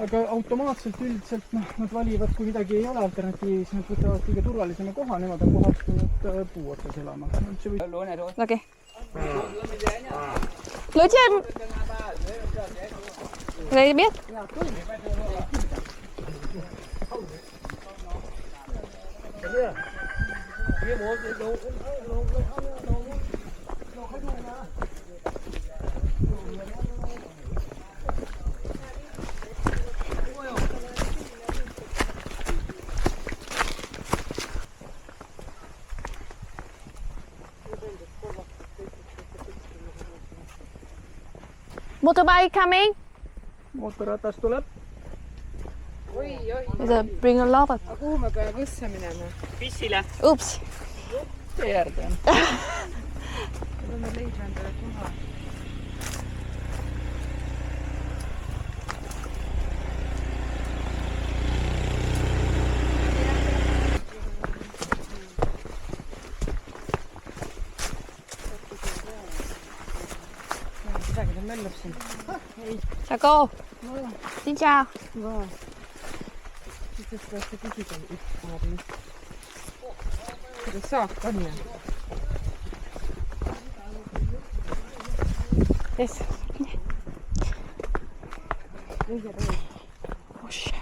aga automaatselt üldiselt nad valivad, kui midagi ei ole alternatiivi, siis nad võtavad kõige turvalisema koha, nemad on kohastunud puu otsas elama. Okei. Lối trên. Đây biết. Motorbike coming. Mootorratas tuleb. Bring a lot of. Kuhu me peame võssa minema? Pissile. Oops. Tee äärde on. Peame leidma endale koha. Midagi ta möllab siin. Chào cô. Xin chào. Siis peaks küsida abi. Kuidas saak on? Yes. Oh shit.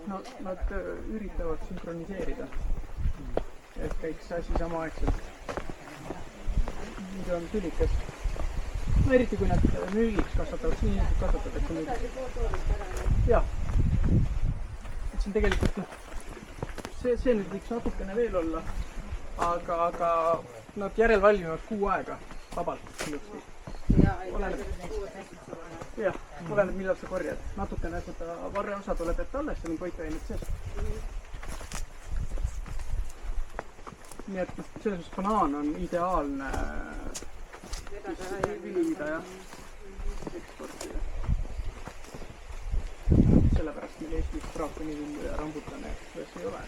No, nad üritavad sünkroniseerida, et käiks asi samaaegselt. Nüüd on tülikas. No eriti kui nad müügiks kasvatavad, siin inimesed kasvatatakse müügiks. Jah. Et see on tegelikult, see nüüd võiks natukene veel olla, aga nad järel valmivad kuu aega vabalt. Jah, oleneb millal sa korjad. Natukene seda varreosa tuleb ette alles, see on toitained sees. Nii et selles mõttes banaan on ideaalne vilida ja eksportida. siis draakoni rambutane, kuidas ei ole.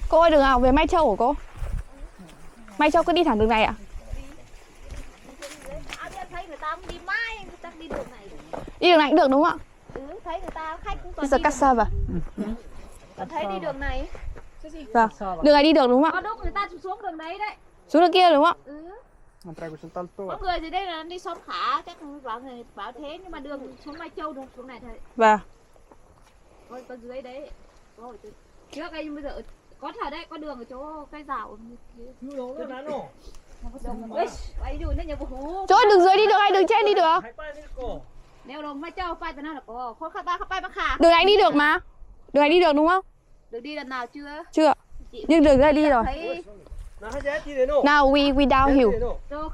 Cô ơi, đường nào về Mai Châu của cô? Mai Châu cứ đi thẳng đường này ạ? Thấy người ta không đi mãi, người ta đi đường này. Đi đường này cũng được đúng không ạ? Thấy người ta khách cũng toàn Giờ đi cắt xa vào. Còn thấy đi đường này. Vâng, đường này đi được đúng không Có ạ? lúc người ta xuống đường đấy đấy. Xuống đường kia đúng không Có người gì đây là đi xóm Khả, chắc bảo thế, nhưng mà đường xuống Mai Châu đường xuống này thôi. Vâng. Ôi, có dưới đấy. Ôi, trước đây bây giờ có thật đấy, có đường ở chỗ cây rào. Ví dụ như nhà bố. Chỗ đường dưới đi được hay đường trên đi được? Nếu đường Mai Châu phải từ nào là có khối khắp ba khả. Đường này đi được mà. Đường này đi được đúng không? Được đi lần nào chưa? Chưa. Nhưng đường này đi rồi. Thấy Now we downhill.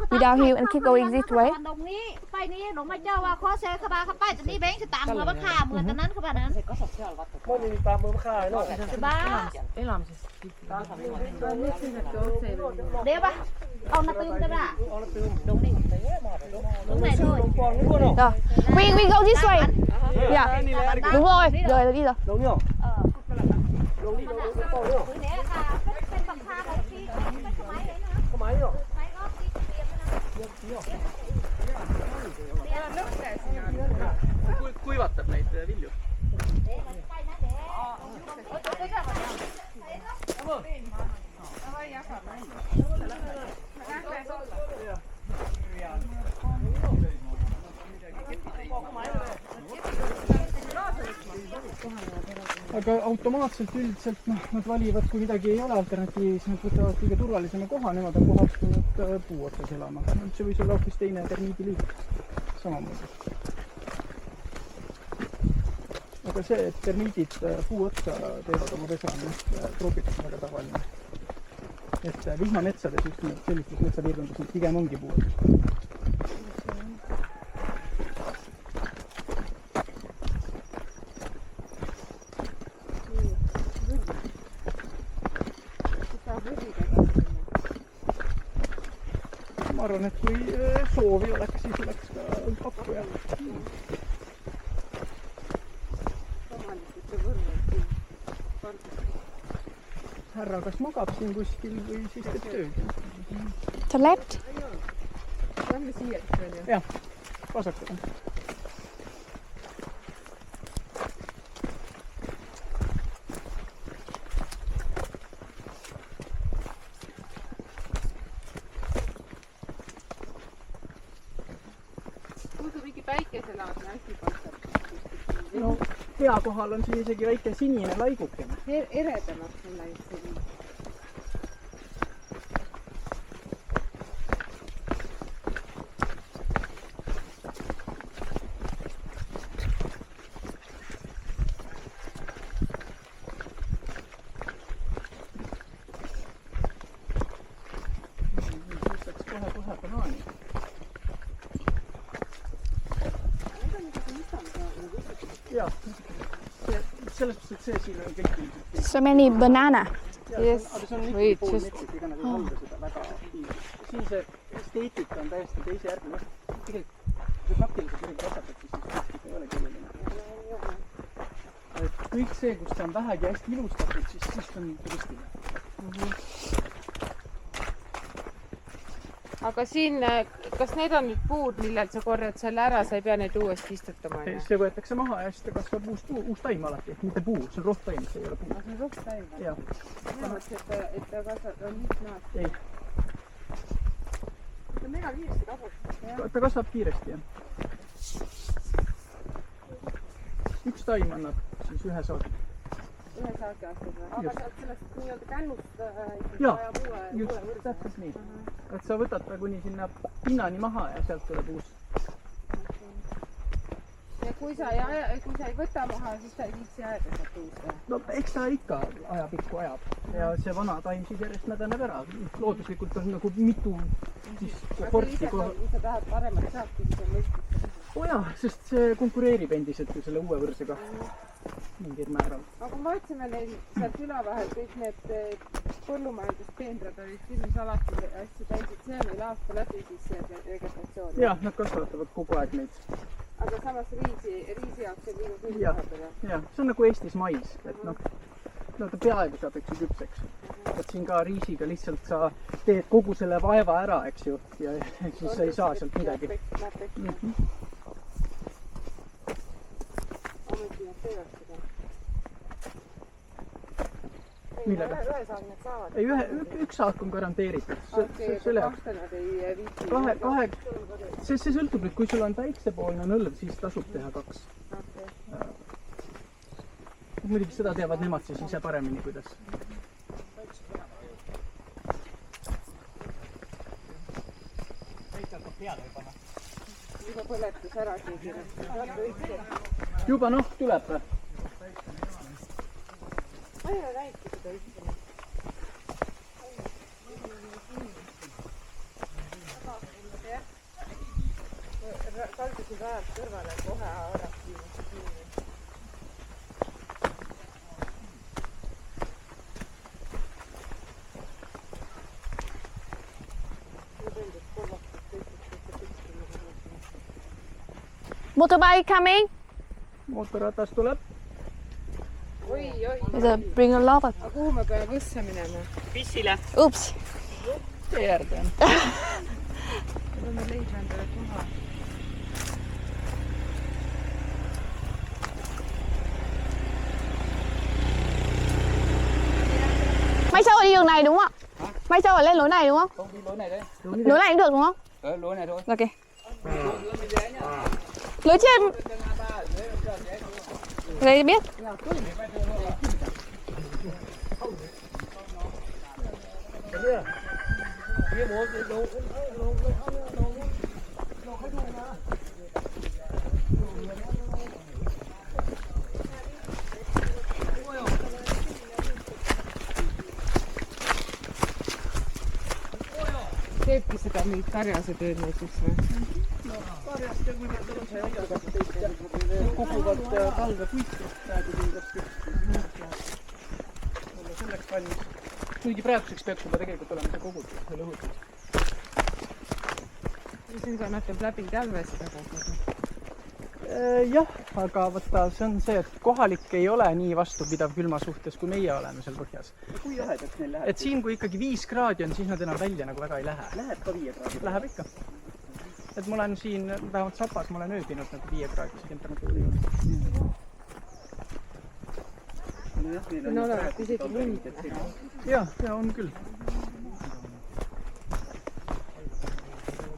We downhill and keep going this way. Đồng ní, bay ní, đồng Mai Châu và khó xe khắp baจะbénจะตามมือkhảมือตอนนั้นครับนั้น ba. Đeo ba. Ông nó tươm đó ạ. Đúng đi. Đúng này thôi. Rồi. We go this way. Dạ. Đúng rồi. Rồi đi rồi. Đúng không? Có máy rồi. Kuivattab neid vilju. Aga automaatselt üldiselt nad valivad, kui midagi ei ole alternatiivis, nad võtavad kõige turvalisema koha, nemad on kohastunud puu otsas elama. See võis olla hoopis teine termiidiliik samamoodi. Aga see, et termiidid puu otsa teevad oma pesa, on troopikas väga tavaline. Et vihmametsades, just sellistes metsapiirkondades, pigem ongi puu ots. Ma arvan, et kui soovi oleks, siis oleks ka pakkuja. Härra kas magab siin kuskil või siis teeb tööd? To left. Lähme siia. Jah, vasakule. Päikeselaad on hästi paistab. No, hea kohal on siin isegi väike sinine laigukene. Eredamaks on läinud see viis. Tõstaks kohe banaani. Jah, selles mõttes, et see siin on kõik ilmselt. So many banana. Yes. Aga see on Wait, pool just- metsik, ega nad ei valda seda väga aktiivselt. Siin see esteetika on täiesti teise järgmine. Tegelikult, kui praktiliselt midagi kasvatab, siis ei ole keeruline. Et kõik see, kus see on vähegi hästi ilustatud, siis on turistile. Aga siin, kas need on nüüd puud, millelt sa korjad selle ära, sa ei pea neid uuesti istutama? See võetakse maha ja siis ta kasvab uus taim alati. Mitte puu, see on rohtaim, see ei ole puu. See on rohtaim? Jah. Mina mõtlesin, et ta kasvab, on lihtnaast. Ei. Ta on mega kiiresti kasvab. Ta kasvab kiiresti, jah. Üks taim annab siis ühe saagi. ühe saagi astud või? Aga sealt sellest nii-öelda kännust jaa, just täpselt nii. Et sa võtad ta kuni sinna pinnani maha ja sealt tuleb uus. Ja kui sa ei võta maha, siis ta ei viitsi ajada sealt uus või? No eks ta ikka ajapikku ajab ja see vana taim siis järjest mädaneb ära. Looduslikult on nagu mitu siis kohorti kohe. Kui sa tahad paremat saaki, siis on mõistlik. Jah, sest see konkureerib endiselt ju selle uue võrsega mingil määral. Aga kui me otsime neil sealt üla vahel, kõik need põllumajandusteendrad olid silmi salatud ja hästi täisid, see on meil aasta läbi siis see vegetatsioon. Jah, nad kasvatavad kogu aeg neid. Aga samas riisi jaoks on liigu küll jah, see on nagu Eestis mais, et noh, ta peaaegu saadakse küpseks. Et siin ka riisiga lihtsalt sa teed kogu selle vaeva ära, eks ju, ja siis sa ei saa sealt midagi. Ometi nad teevad seda. Millega? Ühe saagi nad saavad. Ei, üks saak on garanteeritud. Kahte nad ei viitsi. See sõltub nüüd, kui sul on päiksepoolne nõlv, siis tasub teha 2. Muidugi seda teevad nemad siis ise paremini, kuidas. Juba põletus ära keegi. Juba noh, tuleb või? Ma ei ole näinud seda üldse. Kaldusin rajalt kõrvale kohe oleks kiinni. Motorbike coming. Mootorratas tuleb. Oi. Bring a lot. Aga kuhu me peame võssa minema? Pissile. Ups. Tee äärde on. Peame leidma endale koha. Mai sau đi đường này đúng không ạ? Mai sau lên lối này đúng không? Không đi lối này đấy. Lối này cũng được đúng không? Lối này thôi. Ok. Lối trên. Đây biết. Teebki seda mingit karjase tööd näiteks või? No karjast ja kui nad on see otsa koguvad talve puitu praegu kindlasti. Olla selleks valmis. Kuigi praeguseks peaks juba tegelikult olema see kogutud, see lõhutud. Siin kannatab läbi talve seda koguda. Jah, aga võtta, see on see, et kohalik ei ole nii vastupidav külma suhtes, kui meie oleme seal põhjas. Kui jahedaks neil läheb? Et siin, kui ikkagi 5 kraadi on, siis nad enam välja nagu väga ei lähe. Läheb ka 5 kraadi? Läheb ikka. Et ma olen siin, vähemalt Sapas, ma olen ööbinud nagu 5 kraadise temperatuuri juurde. Siin olevat isegi lund. Ja, on küll.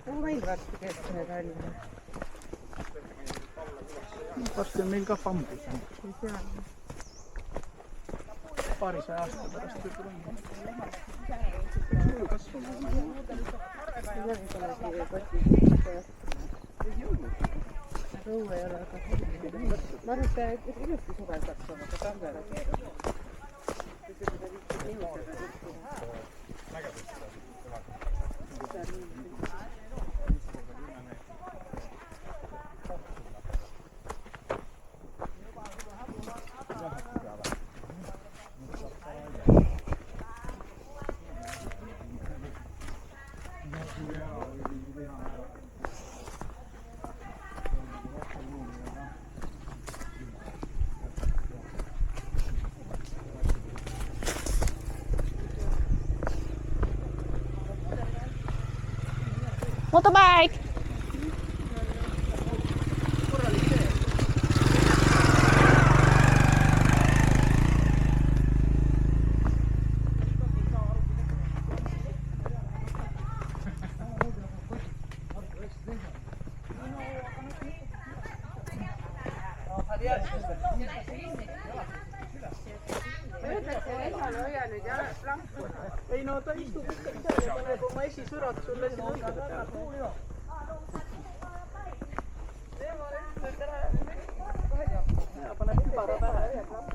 On meil varsti keskne Tallinna. Varsti on meil ka bambus. Paarisaja aasta pärast võib-olla on. Õue ei ole aga. Ma arvan, et ilusti suvel peaks olema, ka talvel. Motorbike. Adiós. hoia nüüd lampu. Ei no ta istub ikka seal ja paneb oma esisõrad sulle sinna õigade peale. Ja paneb kübara pähe.